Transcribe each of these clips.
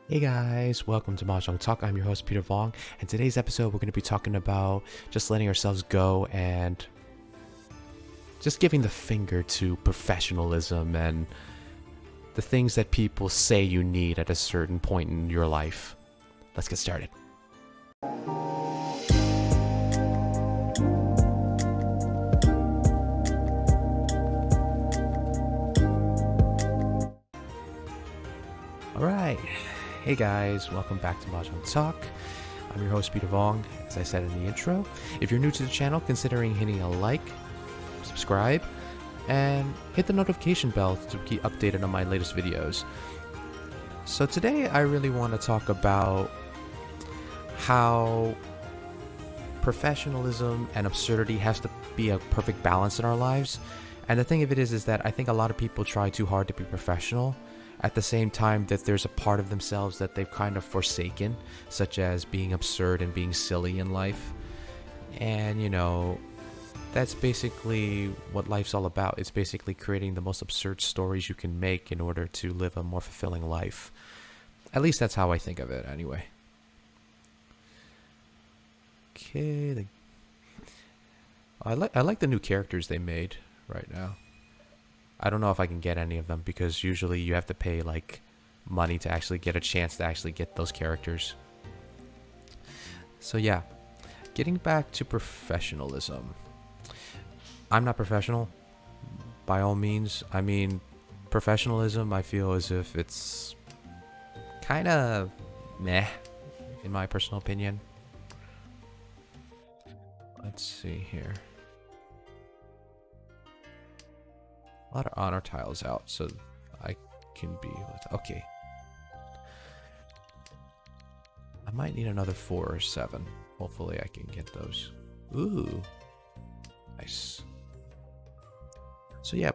Hey guys, welcome to Mahjong Talk. I'm your host Peter Vong, and today's episode we're going to be talking about just letting ourselves go and just giving the finger to professionalism and the things that people say you need at a certain point in your life. Let's get started. Alright, hey guys, welcome back to Mahjong Talk. I'm your host Peter Vong, as I said in the intro. If you're new to the channel, considering hitting a like, subscribe, and hit the notification bell to keep updated on my latest videos. So today I really want to talk about how professionalism and absurdity has to be a perfect balance in our lives. And the thing of it is that I think a lot of people try too hard to be professional at the same time that there's a part of themselves that they've kind of forsaken, such as being absurd and being silly in life. And that's basically what life's all about. It's basically creating the most absurd stories you can make in order to live a more fulfilling life. At least that's how I think of it anyway. Okay, I like the new characters they made right now. I don't know if I can get any of them because usually you have to pay like money to actually get a chance to actually get those characters. So yeah, getting back to professionalism. I'm not professional by all means. I mean, professionalism I feel as if it's kind of meh in my personal opinion. Let's see here. A lot of honor tiles out, so I can be okay. I might need another 4 or 7. Hopefully I can get those. Ooh, nice. So yeah,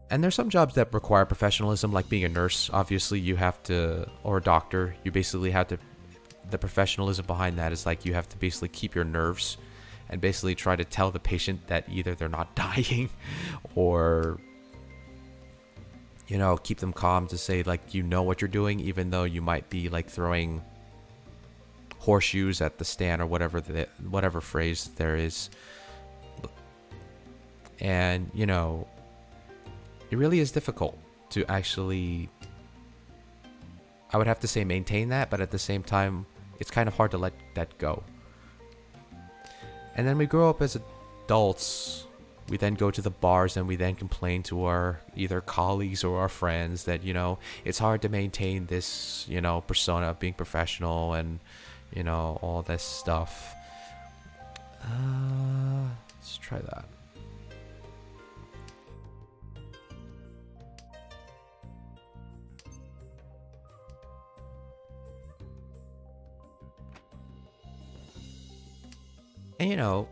and there's some jobs that require professionalism, like being a nurse. Obviously you have to, or a doctor. You basically have to. The professionalism behind that is like you have to basically keep your nerves and basically try to tell the patient that either they're not dying or keep them calm, to say like what you're doing, even though you might be like throwing horseshoes at the stand or whatever phrase there is. And it really is difficult to actually, I would have to say, maintain that, but at the same time it's kind of hard to let that go. And then we grow up as adults. We then go to the bars and we then complain to our either colleagues or our friends that, it's hard to maintain this, persona of being professional and, all this stuff. Let's try that. And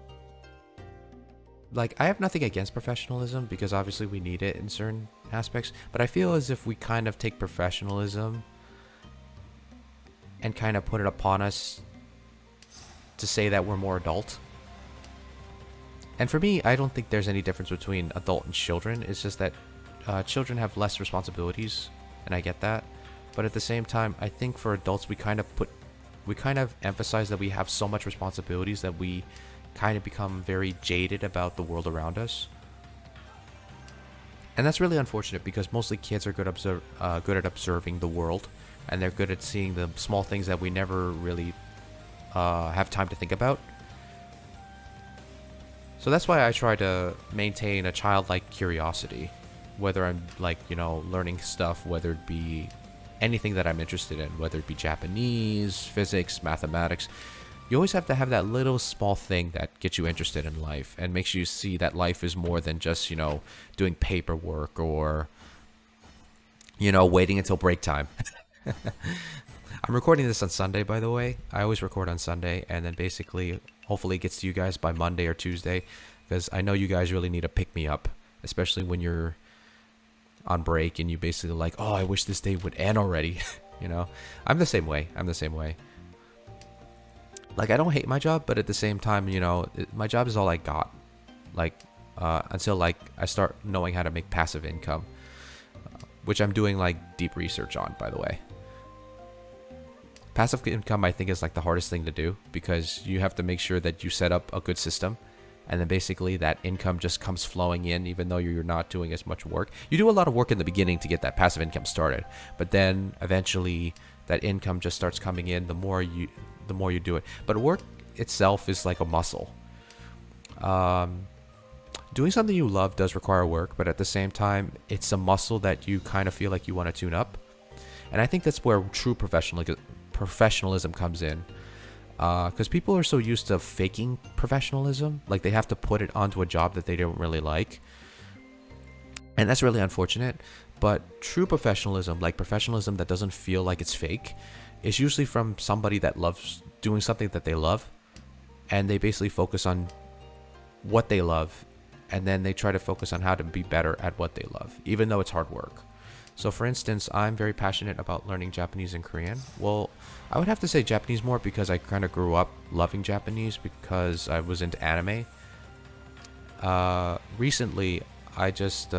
like, I have nothing against professionalism because obviously we need it in certain aspects, but I feel as if we kind of take professionalism and kind of put it upon us to say that we're more adult. And for me, I don't think there's any difference between adult and children. It's just that children have less responsibilities, and I get that. But at the same time, I think for adults, we kind of emphasize that we have so much responsibilities that we kind of become very jaded about the world around us. And that's really unfortunate because mostly kids are good at observing the world, and they're good at seeing the small things that we never really have time to think about. So that's why I try to maintain a childlike curiosity, whether I'm learning stuff, whether it be anything that I'm interested in, whether it be Japanese, physics, mathematics. You always have to have that little small thing that gets you interested in life and makes you see that life is more than just, doing paperwork or, waiting until break time. I'm recording this on Sunday, by the way. I always record on Sunday, and then basically, hopefully it gets to you guys by Monday or Tuesday, because I know you guys really need to pick me up, especially when you're on break and you basically like, oh, I wish this day would end already. I'm the same way. Like, I don't hate my job, but at the same time, my job is all I got. Like, until like I start knowing how to make passive income, which I'm doing like deep research on, by the way. passive income, I think, is like the hardest thing to do, because you have to make sure that you set up a good system, and then basically that income just comes flowing in even though you're not doing as much work. You do a lot of work in the beginning to get that passive income started, but then eventually that income just starts coming in the more you do it. But work itself is like a muscle. Doing something you love does require work, but at the same time, it's a muscle that you kind of feel like you want to tune up. And I think that's where true professionalism comes in. Because people are so used to faking professionalism, like they have to put it onto a job that they don't really like. And that's really unfortunate. But true professionalism, like professionalism that doesn't feel like it's fake, is usually from somebody that loves doing something that they love. And they basically focus on what they love, and then they try to focus on how to be better at what they love, even though it's hard work. So for instance, I'm very passionate about learning Japanese and Korean. Well, I would have to say Japanese more because I kind of grew up loving Japanese because I was into anime. Recently, I just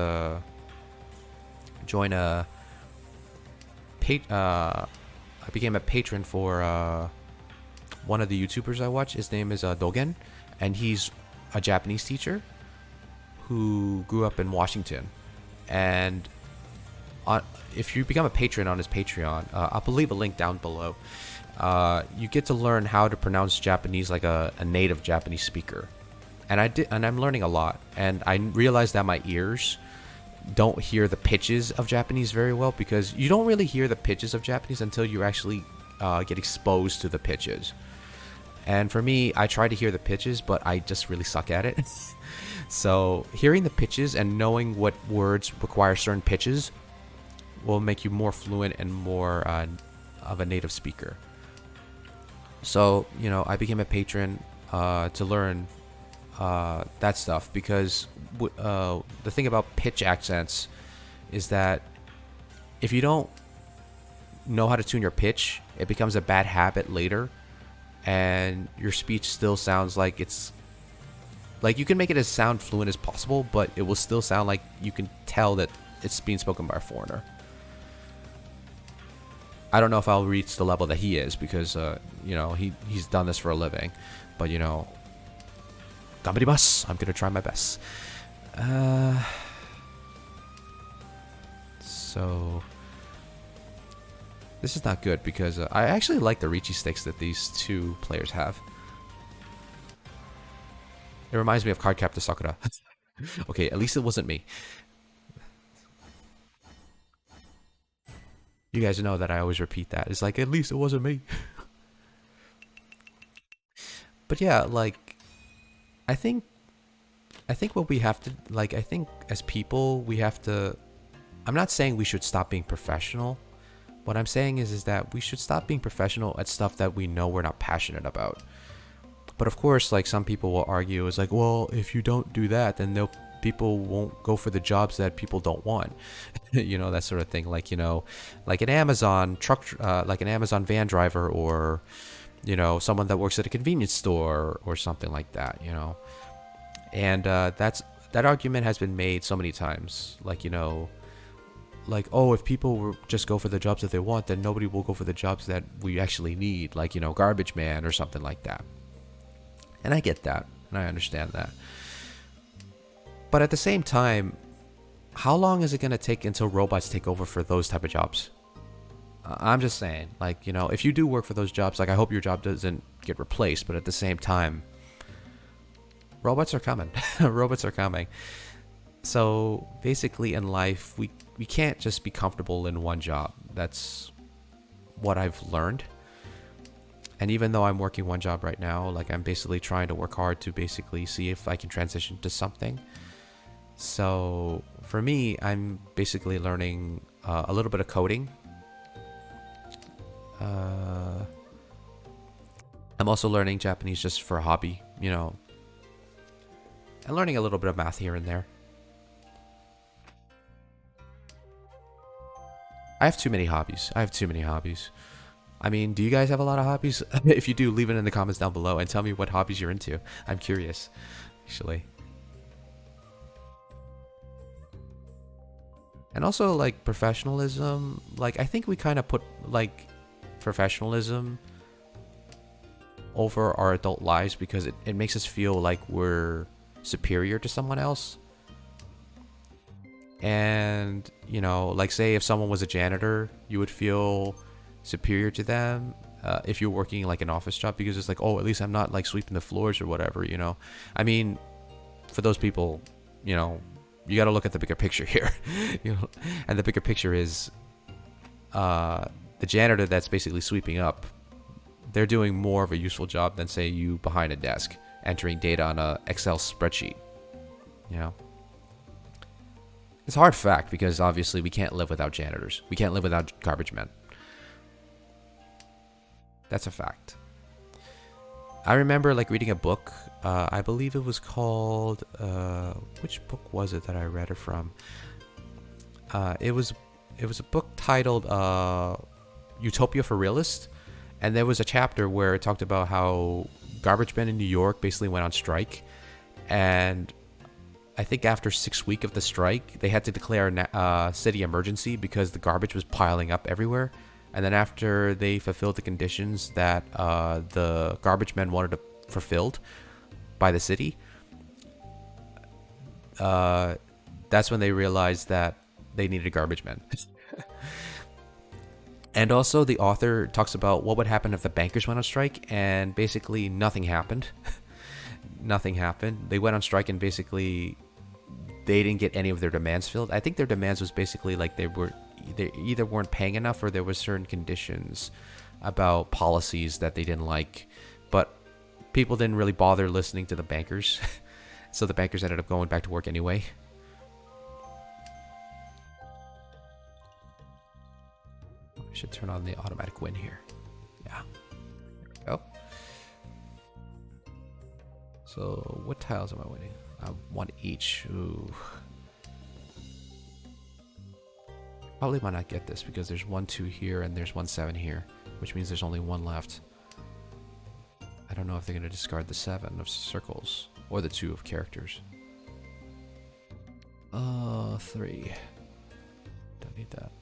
joined I became a patron for one of the YouTubers I watch. His name is Dogen, and he's a Japanese teacher who grew up in Washington. And if you become a patron on his Patreon, I'll leave a link down below. You get to learn how to pronounce Japanese like a native Japanese speaker, and I'm learning a lot. And I realized that my ears don't hear the pitches of Japanese very well, because you don't really hear the pitches of Japanese until you actually get exposed to the pitches. And for me, I try to hear the pitches, but I just really suck at it. So hearing the pitches and knowing what words require certain pitches will make you more fluent and more of a native speaker. So, I became a patron to learn that stuff, because the thing about pitch accents is that if you don't know how to tune your pitch, it becomes a bad habit later, and your speech still sounds like it's like you can make it as sound fluent as possible, but it will still sound like you can tell that it's being spoken by a foreigner. I don't know if I'll reach the level that he is, because he's done this for a living, but頑張ります. I'm gonna try my best. So this is not good, because I actually like the Ricci sticks that these two players have. It reminds me of Cardcaptor Sakura. Okay, at least it wasn't me. You guys know that I always repeat that. It's like, at least it wasn't me. But yeah, like, I think what we have to, like, I think as people, we have to, I'm not saying we should stop being professional. What I'm saying is that we should stop being professional at stuff that we know we're not passionate about. But of course, like, some people will argue, is like, well, if you don't do that, then people won't go for the jobs that people don't want. That sort of thing. Like, like an Amazon truck, like an Amazon van driver, or, someone that works at a convenience store or something like that, And that argument has been made so many times. Like, like, oh, if people just go for the jobs that they want, then nobody will go for the jobs that we actually need, like, garbage man or something like that. And I get that, and I understand that. But at the same time, how long is it going to take until robots take over for those type of jobs? I'm just saying, like, if you do work for those jobs, like, I hope your job doesn't get replaced, but at the same time, robots are coming. Robots are coming. So basically in life, we can't just be comfortable in one job. That's what I've learned. And even though I'm working one job right now, like, I'm basically trying to work hard to basically see if I can transition to something. So for me, I'm basically learning a little bit of coding. I'm also learning Japanese just for a hobby, and learning a little bit of math here and there. I have too many hobbies. I mean, do you guys have a lot of hobbies? If you do, leave it in the comments down below and tell me what hobbies you're into. I'm curious, actually. And also, like, professionalism, like, I think we kind of put, like, professionalism over our adult lives because it makes us feel like we're superior to someone else. And, you know, like say if someone was a janitor, you would feel superior to them if you're working like an office job because it's like, oh, at least I'm not like sweeping the floors or whatever, you know. I mean, for those people, you know, you got to look at the bigger picture here. You know, and the bigger picture is the janitor that's basically sweeping up, they're doing more of a useful job than say you behind a desk entering data on a Excel spreadsheet. You know, it's a hard fact because obviously we can't live without janitors. We can't live without garbage men. That's a fact. I remember like reading a book. I believe it was called. Which book was it that I read it from? It was a book titled Utopia for Realists, and there was a chapter where it talked about how garbage men in New York basically went on strike, and I think after 6 weeks of the strike, they had to declare a city emergency because the garbage was piling up everywhere. And then after they fulfilled the conditions that the garbage men wanted to fulfilled by the city, that's when they realized that they needed garbage men. And also the author talks about what would happen if the bankers went on strike, and basically nothing happened. Nothing happened. They went on strike and basically they didn't get any of their demands filled. I think their demands was basically like they either weren't paying enough or there were certain conditions about policies that they didn't like. But people didn't really bother listening to the bankers. So the bankers ended up going back to work anyway. I should turn on the automatic win here. Yeah. There we go. So what tiles am I winning? One each. Ooh. Probably might not get this because there's 1 2 here and there's 1 7 here, which means there's only 1 left. I don't know if they're going to discard the 7 of circles or the 2 of characters. 3. Don't need that.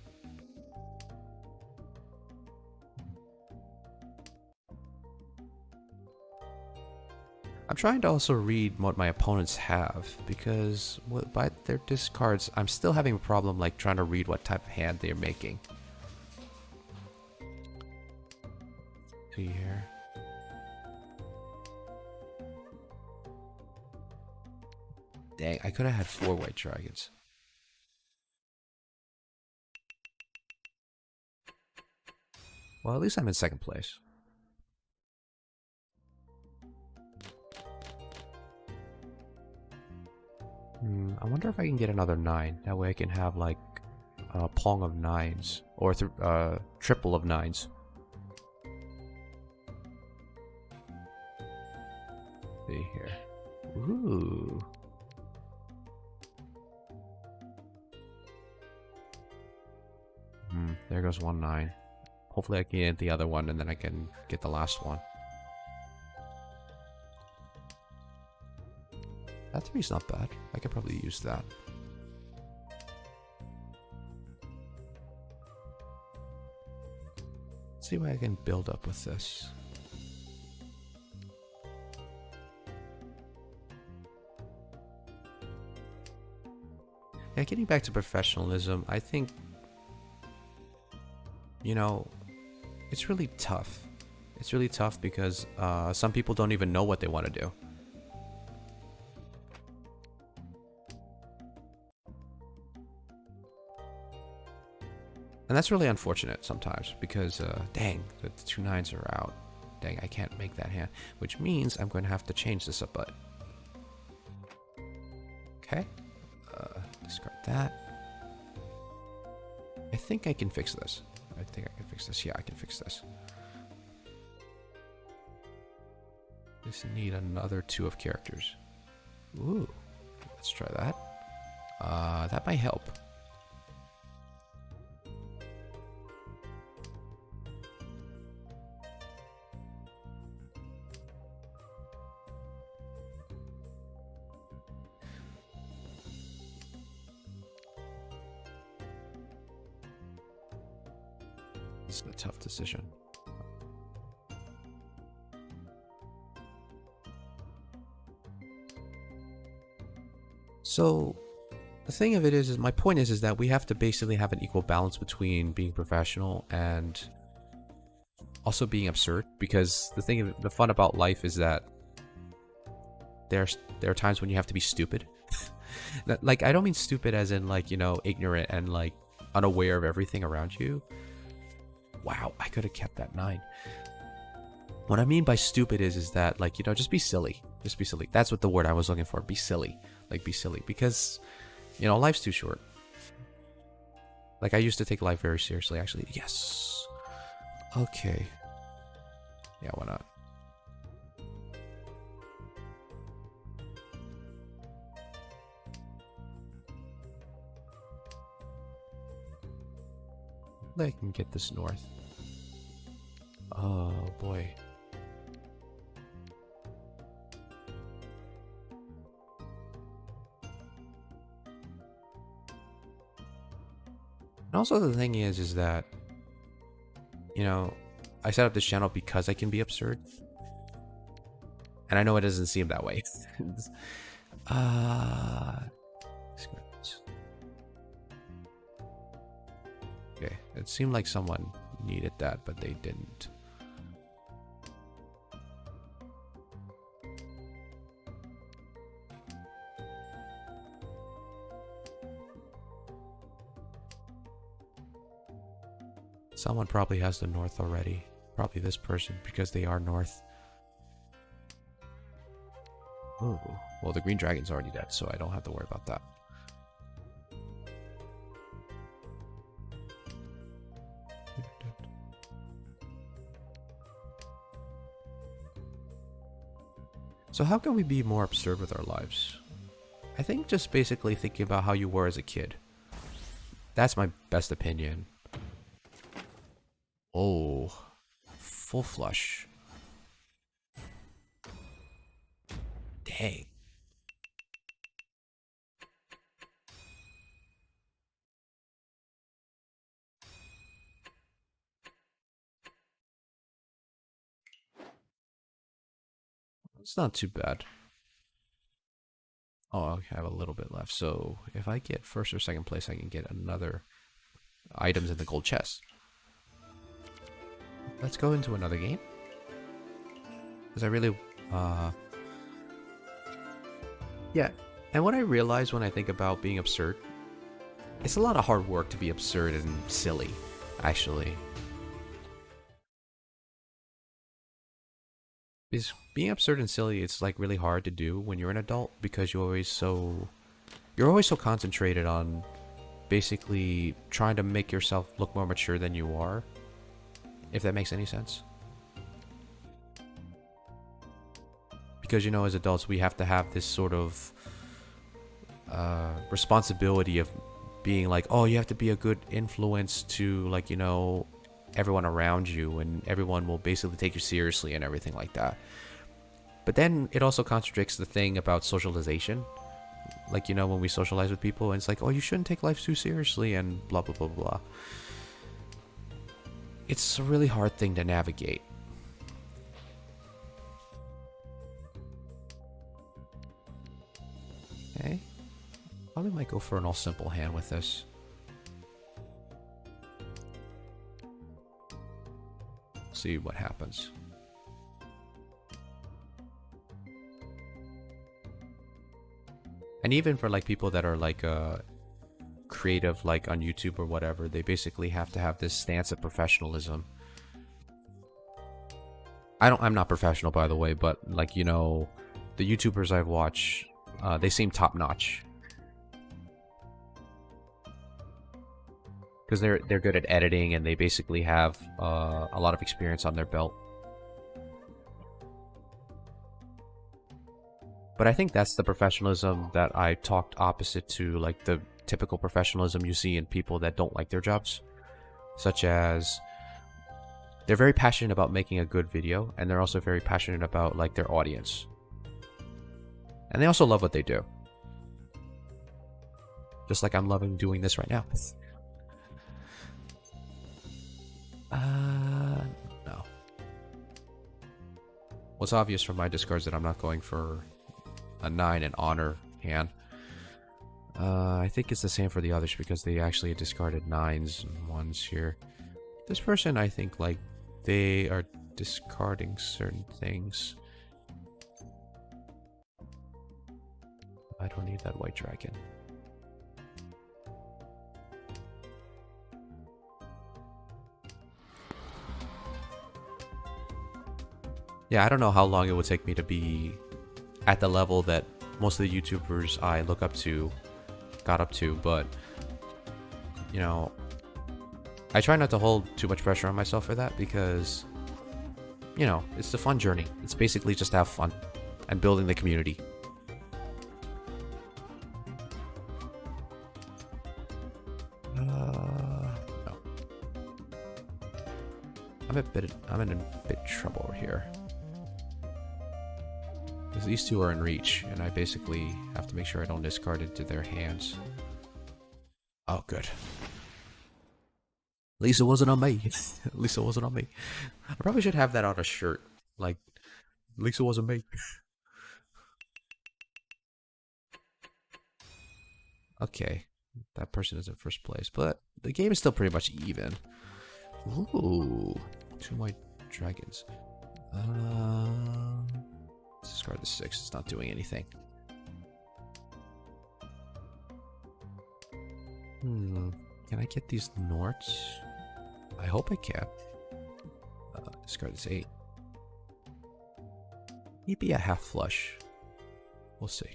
I'm trying to also read what my opponents have because by their discards, I'm still having a problem like trying to read what type of hand they're making. See here. Dang, I could have had 4 white dragons. Well, at least I'm in second place. I wonder if I can get another 9. That way I can have like a pong of 9s or triple of 9s. See here. Ooh. There goes 1 9. Hopefully I can get the other one and then I can get the last one. That 3's not bad. I could probably use that. Let's see what I can build up with this. Yeah, getting back to professionalism, I think, you know, it's really tough. It's really tough because some people don't even know what they want to do. And that's really unfortunate sometimes because, dang, the 2 9s are out. Dang, I can't make that hand. Which means I'm going to have to change this up a bit. Okay. Discard that. I think I can fix this. Yeah, I can fix this. Just need another 2 of characters. Ooh. Let's try that. That might help. This is a tough decision. So the thing of it is my point is that we have to basically have an equal balance between being professional and also being absurd. Because the fun about life is that there are times when you have to be stupid. Like, I don't mean stupid as in like, ignorant and like unaware of everything around you. Wow, I could have kept that 9. What I mean by stupid is that, like, just be silly. Just be silly. That's what the word I was looking for. Be silly. Like, be silly. Because, life's too short. Like, I used to take life very seriously, actually. Yes. Okay. Yeah, why not? I can get this north. Oh, boy. And also the thing is that, I set up this channel because I can be absurd. And I know it doesn't seem that way. Okay, it seemed like someone needed that, but they didn't. Someone probably has the north already. Probably this person, because they are north. Ooh. Well, the green dragon's already dead, so I don't have to worry about that. So how can we be more absurd with our lives? I think just basically thinking about how you were as a kid. That's my best opinion. Oh, full flush. Dang. It's not too bad. Oh, okay, I have a little bit left. So if I get first or second place, I can get another items in the gold chest. Let's go into another game. Because I really, yeah. And what I realize when I think about being absurd, it's a lot of hard work to be absurd and silly, actually. Because being absurd and silly, it's like really hard to do when you're an adult because you're always so concentrated on basically trying to make yourself look more mature than you are. If that makes any sense. Because, as adults, we have to have this sort of responsibility of being like, oh, you have to be a good influence to, like, everyone around you, and everyone will basically take you seriously and everything like that. But then it also contradicts the thing about socialization. Like, when we socialize with people, and it's like, oh, you shouldn't take life too seriously and blah, blah, blah, blah. It's a really hard thing to navigate. Okay. Probably might go for an all simple hand with this. See what happens. And even for like people that are like creative, like on YouTube or whatever, they basically have to have this stance of professionalism. I'm not professional, by the way, but like, the YouTubers I watch, they seem top notch. Because they're good at editing, and they basically have a lot of experience on their belt. But I think that's the professionalism that I talked opposite to, like the typical professionalism you see in people that don't like their jobs. Such as, they're very passionate about making a good video, and they're also very passionate about like their audience. And they also love what they do. Just like I'm loving doing this right now. No. What's obvious from my discards that I'm not going for a 9 in honor hand. I think it's the same for the others because they actually discarded 9s and 1s here. This person, I think, like, they are discarding certain things. I don't need that white dragon. Yeah, I don't know how long it would take me to be at the level that most of the YouTubers I look up to got up to, but, you know, I try not to hold too much pressure on myself for that because, you know, it's a fun journey. It's basically just to have fun and building the community. No. I'm in a bit trouble over here. Because these two are in reach, and I basically have to make sure I don't discard into their hands. Oh, good. Lisa wasn't on me. Lisa wasn't on me. I probably should have that on a shirt. Like, Lisa wasn't me. Okay. That person is in first place, but the game is still pretty much even. Ooh. 2 white dragons. Discard the 6. It's not doing anything. Can I get these Norts? I hope I can. Discard this 8. Maybe a half flush. We'll see.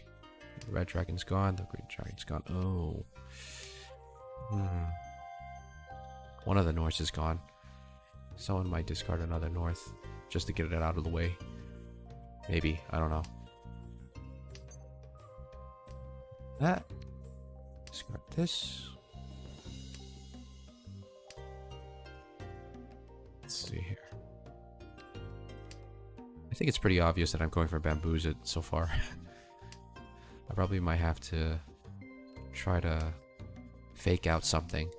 The red dragon's gone. The green dragon's gone. Oh. One of the Norths is gone. Someone might discard another North just to get it out of the way. Maybe. I don't know. That. Discard this. Let's see here. I think it's pretty obvious that I'm going for Bamboozit so far. I probably might have to try to fake out something.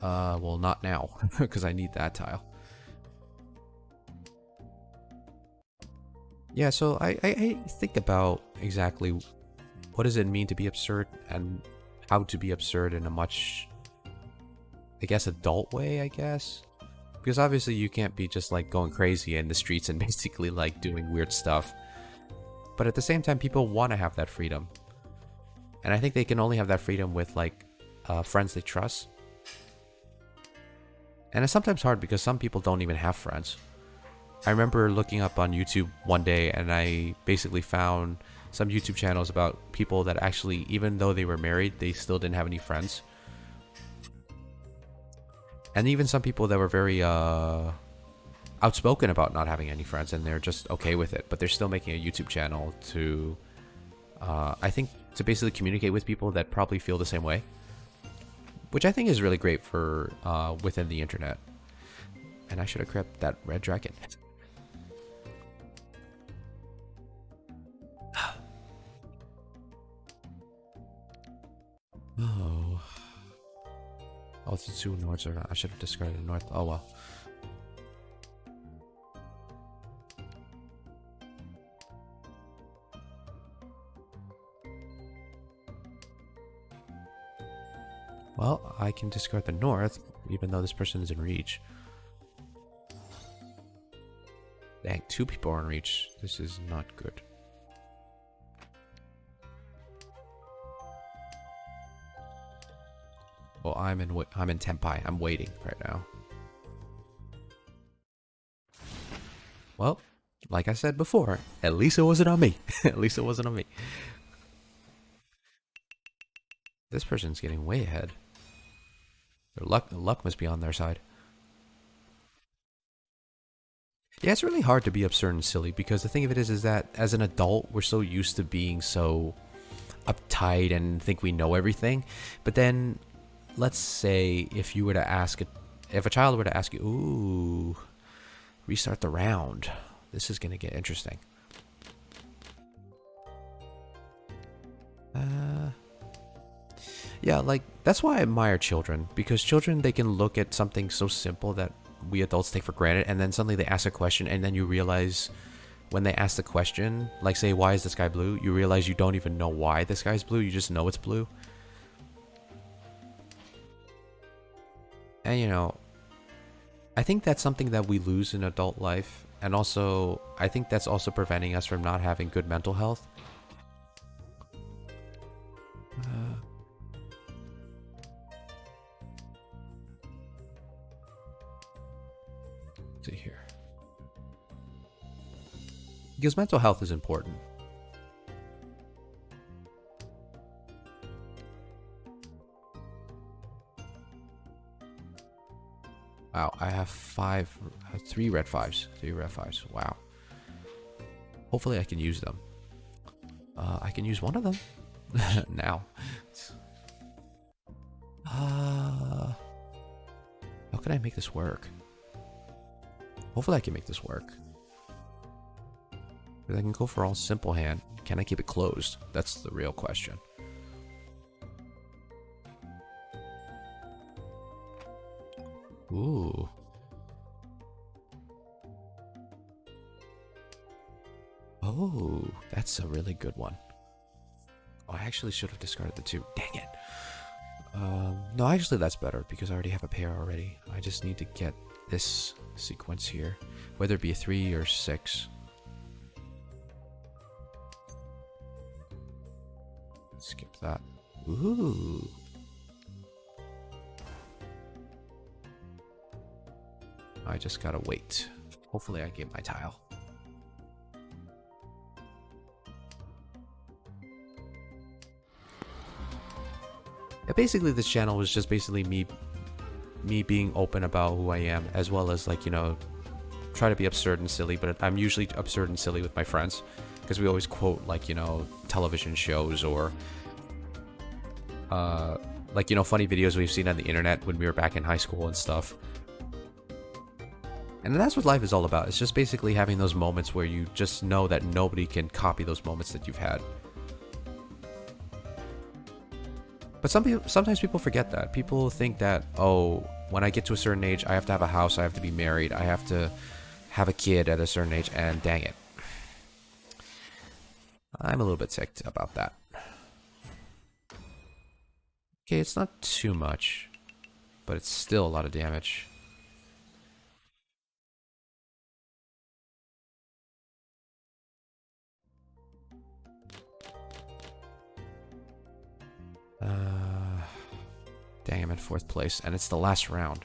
Well, not now, because I need that tile. Yeah, so I think about exactly what does it mean to be absurd and how to be absurd in a much, I guess, adult way, I guess. Because obviously you can't be just like going crazy in the streets and basically like doing weird stuff. But at the same time, people want to have that freedom. And I think they can only have that freedom with like friends they trust. And it's sometimes hard because some people don't even have friends. I remember looking up on YouTube one day and I basically found some YouTube channels about people that actually, even though they were married, they still didn't have any friends. And even some people that were very outspoken about not having any friends and they're just okay with it. But they're still making a YouTube channel to, I think, to basically communicate with people that probably feel the same way. Which I think is really great for within the internet. And I should have grabbed that red dragon. Oh. Oh, the 2 Norths are not. I should have discarded the North. Oh well. Well, I can discard the North, even though this person is in reach. Dang, 2 people are in reach. This is not good. Well, I'm in Tenpai. I'm waiting right now. Well, like I said before, at least it wasn't on me. At least it wasn't on me. This person's getting way ahead. Their luck must be on their side. Yeah, it's really hard to be absurd and silly because the thing of it is that as an adult, we're so used to being so uptight and think we know everything. But then, let's say if you were to ask, if a child were to ask you, ooh, restart the round. This is going to get interesting. Yeah, like, that's why I admire children. Because children, they can look at something so simple that we adults take for granted. And then suddenly they ask a question and then you realize when they ask the question, like say, why is the sky blue? You realize you don't even know why the sky's blue. You just know it's blue. And you know, I think that's something that we lose in adult life. And also, I think that's also preventing us from not having good mental health. Let's see here. Because mental health is important. Wow, I have 3 red 5s. 3 red 5s. Wow. Hopefully I can use them. I can use one of them now. How can I make this work? Hopefully I can make this work. But I can go for all simple hand. Can I keep it closed? That's the real question. Ooh. Oh, that's a really good one. Oh, I actually should have discarded the 2. Dang it. No, actually that's better because I already have a pair already. I just need to get this sequence here, whether it be a 3 or 6. Skip that. Ooh. I just gotta wait. Hopefully I get my tile. Yeah, basically this channel was just basically me being open about who I am, as well as like, you know, try to be absurd and silly, but I'm usually absurd and silly with my friends because we always quote like, you know, television shows or like, you know, funny videos we've seen on the internet when we were back in high school and stuff. And that's what life is all about. It's just basically having those moments where you just know that nobody can copy those moments that you've had. But sometimes people forget that. People think that, oh, when I get to a certain age, I have to have a house, I have to be married, I have to have a kid at a certain age, and dang it. I'm a little bit ticked about that. Okay, it's not too much, but it's still a lot of damage. Dang, I'm in 4th place, and it's the last round.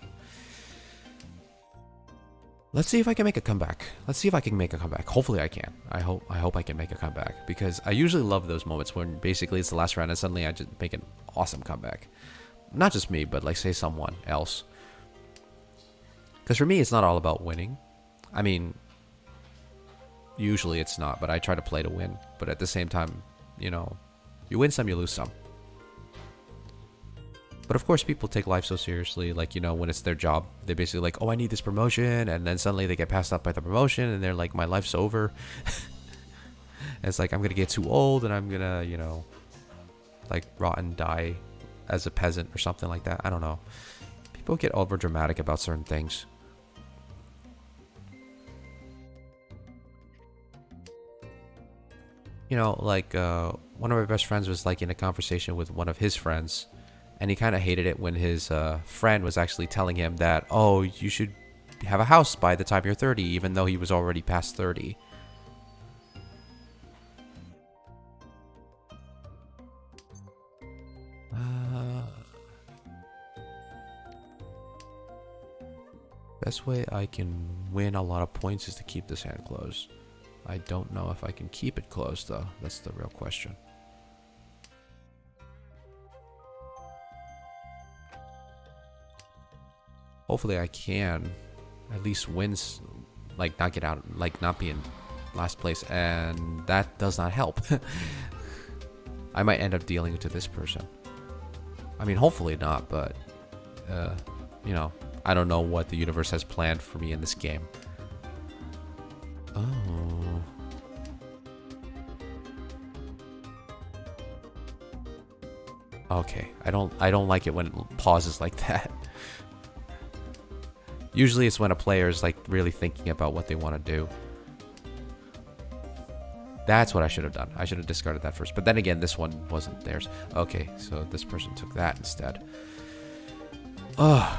Let's see if I can make a comeback. Let's see if I can make a comeback. Hopefully I can. I hope I can make a comeback, because I usually love those moments when basically it's the last round and suddenly I just make an awesome comeback. Not just me, but like say someone else. Because for me, it's not all about winning. I mean, usually it's not, but I try to play to win. But at the same time, you know, you win some, you lose some. But of course, people take life so seriously, like, you know, when it's their job, they're basically like, oh, I need this promotion, and then suddenly they get passed up by the promotion, and they're like, my life's over. It's like, I'm gonna get too old, and I'm gonna, you know, like, rot and die as a peasant or something like that. I don't know. People get over dramatic about certain things. You know, like, one of my best friends was, like, in a conversation with one of his friends, and he kind of hated it when his friend was actually telling him that, oh, you should have a house by the time you're 30, even though he was already past 30. Best way I can win a lot of points is to keep this hand closed. I don't know if I can keep it closed, though. That's the real question. Hopefully I can at least win, like not get out, like not be in last place, and that does not help. I might end up dealing to this person. I mean, hopefully not, but you know, I don't know what the universe has planned for me in this game. Oh. Okay, I don't like it when it pauses like that. Usually it's when a player is like really thinking about what they want to do. That's what I should have done. I should have discarded that first. But then again, this one wasn't theirs. Okay, so this person took that instead. Ugh.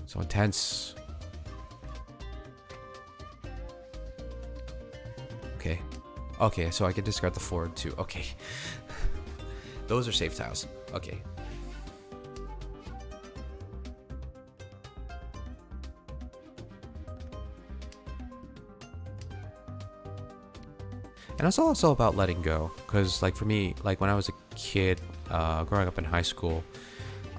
So intense. Okay. Okay, so I can discard the 4 and 2. Okay. Those are safe tiles. Okay. And it's also about letting go. Because, like, for me, like, when I was a kid, growing up in high school,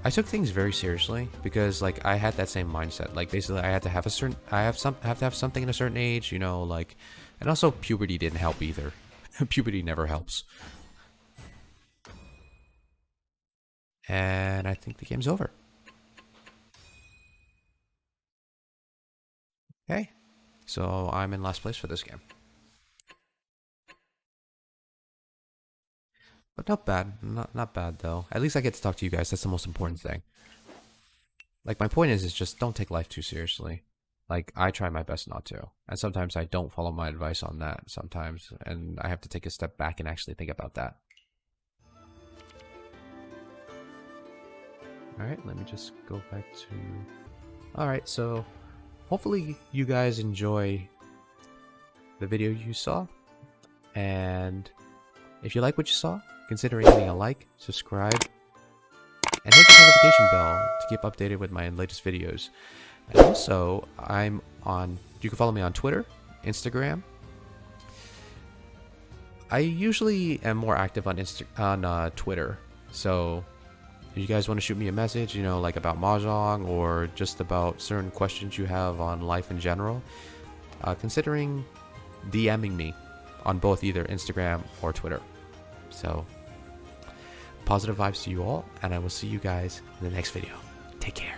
I took things very seriously because, like, I had that same mindset. Like, basically, I had to have a certain, have to have something in a certain age, you know, like, and also puberty didn't help either. Puberty never helps. And I think the game's over. Okay. So I'm in last place for this game. But not bad. Not bad though. At least I get to talk to you guys. That's the most important thing. Like my point is just don't take life too seriously. Like I try my best not to. And sometimes I don't follow my advice on that sometimes and I have to take a step back and actually think about that. All right, let me just go back to all right, so hopefully you guys enjoy the video you saw, and if you like what you saw, consider hitting a like, subscribe, and hit the notification bell to keep updated with my latest videos. And also, you can follow me on Twitter, Instagram. I usually am more active on Twitter, so if you guys want to shoot me a message, you know, like about Mahjong or just about certain questions you have on life in general, considering DMing me on both either Instagram or Twitter. So, positive vibes to you all, and I will see you guys in the next video. Take care.